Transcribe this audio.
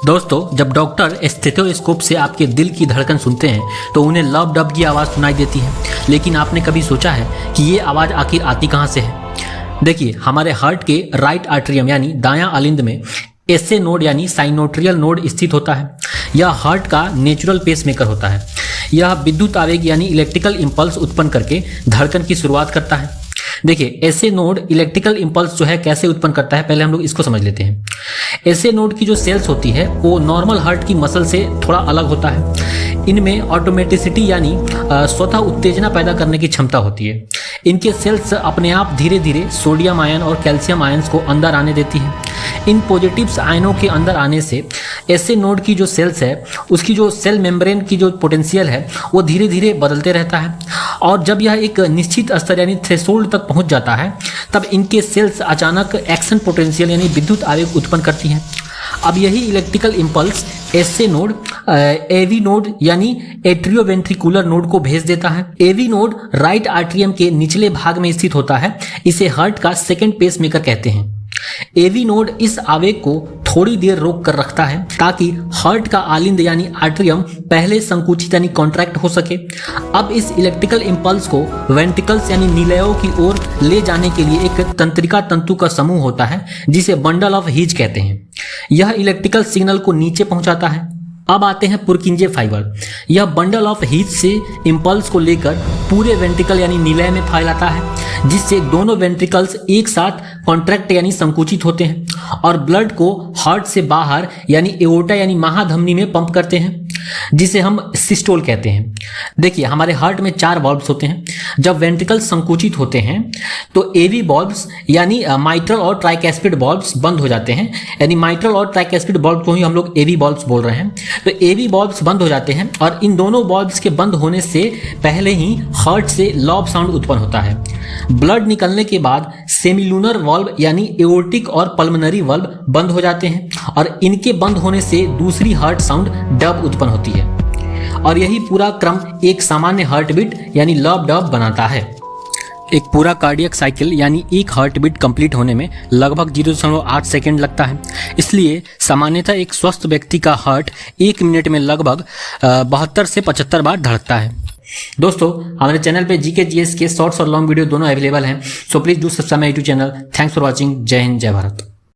दोस्तों, जब doctor stethoscope से आपके दिल की धड़कन सुनते हैं तो उन्हें लव डब की आवाज़ सुनाई देती है। लेकिन आपने कभी सोचा है कि ये आवाज़ आखिर आती कहाँ से है? देखिए, हमारे हार्ट के राइट आर्टरियम यानी दायां आलिंद में एसए नोड यानी साइनोट्रियल नोड स्थित होता है। यह हार्ट का नेचुरल पेसमेकर होता है। यह विद्युत आवेग यानी इलेक्ट्रिकल इंपल्स उत्पन्न करके धड़कन की शुरुआत करता है। देखिए, एसए नोड इलेक्ट्रिकल इंपल्स जो है कैसे उत्पन्न करता है, पहले हम लोग इसको समझ लेते हैं। एसए नोड की जो सेल्स होती है वो नॉर्मल हार्ट की मसल से थोड़ा अलग होता है। इनमें ऑटोमेटिसिटी यानी स्वतः उत्तेजना पैदा करने की क्षमता होती है। इनके सेल्स अपने आप धीरे धीरे सोडियम आयन और कैल्शियम आयंस को अंदर आने देती है। इन पॉजिटिव्स आयनों के अंदर आने से एसए नोड की जो सेल्स है उसकी जो सेल मेम्ब्रेन की जो पोटेंशियल है वो धीरे धीरे बदलते रहता है। और जब यह एक निश्चित स्तर यानी थ्रेशोल्ड तक पहुंच जाता है तब इनके सेल्स अचानक एक्शन पोटेंशियल यानी विद्युत आवेग उत्पन्न करती हैं। अब यही electrical impulse SA node AV node यानी एट्रियोवेंट्रिकुलर नोड को भेज देता है। एवी नोड राइट आर्टरियम के निचले भाग में स्थित होता है। इसे हार्ट का सेकंड पेसमेकर कहते हैं। एवी नोड इस आवेग को थोड़ी देर रोक कर रखता है ताकि हार्ट का आलिंद यानी आर्टरियम पहले संकुचित यानी कॉन्ट्रैक्ट हो सके। अब इस इलेक्ट्रिकल इंपल्स को वेंट्रिकल्स यानी नीलयों की ओर ले जाने के लिए एक तंत्रिका तंतु का समूह होता है जिसे बंडल ऑफ हीज कहते हैं। यह इलेक्ट्रिकल सिग्नल को नीचे पहुंचाता है। अब आते हैं पुरकिंजे फाइबर। यह बंडल ऑफ हीट से इंपल्स को लेकर पूरे वेंट्रिकल यानी नीलय में फैलाता है, जिससे दोनों वेंट्रिकल्स एक साथ कॉन्ट्रैक्ट यानी संकुचित होते हैं और ब्लड को हार्ट से बाहर यानी एओर्टा यानी महाधमनी में पंप करते हैं, जिसे हम सिस्टोल कहते हैं। देखिए, हमारे हार्ट में 4 वाल्व्स होते हैं। जब वेंट्रिकल संकुचित होते हैं तो एवी वाल्व्स यानी माइट्रल और ट्राइकैस्पिड वाल्व्स बंद हो जाते हैं। यानी माइट्रल और ट्राइकैस्पिड वाल्व को ही हम लोग एवी वाल्व्स बोल रहे हैं। तो एवी वाल्व्स बंद हो जाते हैं और इन दोनों वाल्व्स के बंद होने से पहले ही हार्ट से लॉब साउंड उत्पन्न होता है। ब्लड निकलने के बाद सेमिलूनर वाल्व यानी एओर्टिक और पल्मोनरी वाल्व बंद हो जाते हैं और इनके बंद होने से दूसरी हार्ट साउंड डब उत्पन्न होती है। और यही पूरा क्रम एक सामान्य हार्ट बीट यानी लव डब बनाता है। एक पूरा कार्डियक साइकिल यानी एक हार्ट बीट कंप्लीट होने में लगभग 0.8 सेकेंड लगता है। इसलिए सामान्यतः एक स्वस्थ व्यक्ति का हार्ट 1 मिनट में लगभग 72 से 75 बार धड़कता है। दोस्तों, हमारे चैनल पे जीके जीएस के शॉर्ट्स और लॉन्ग वीडियो दोनों अवेलेबल हैं। So please do subscribe my YouTube channel. Thanks for watching. जय हिंद, जय भारत।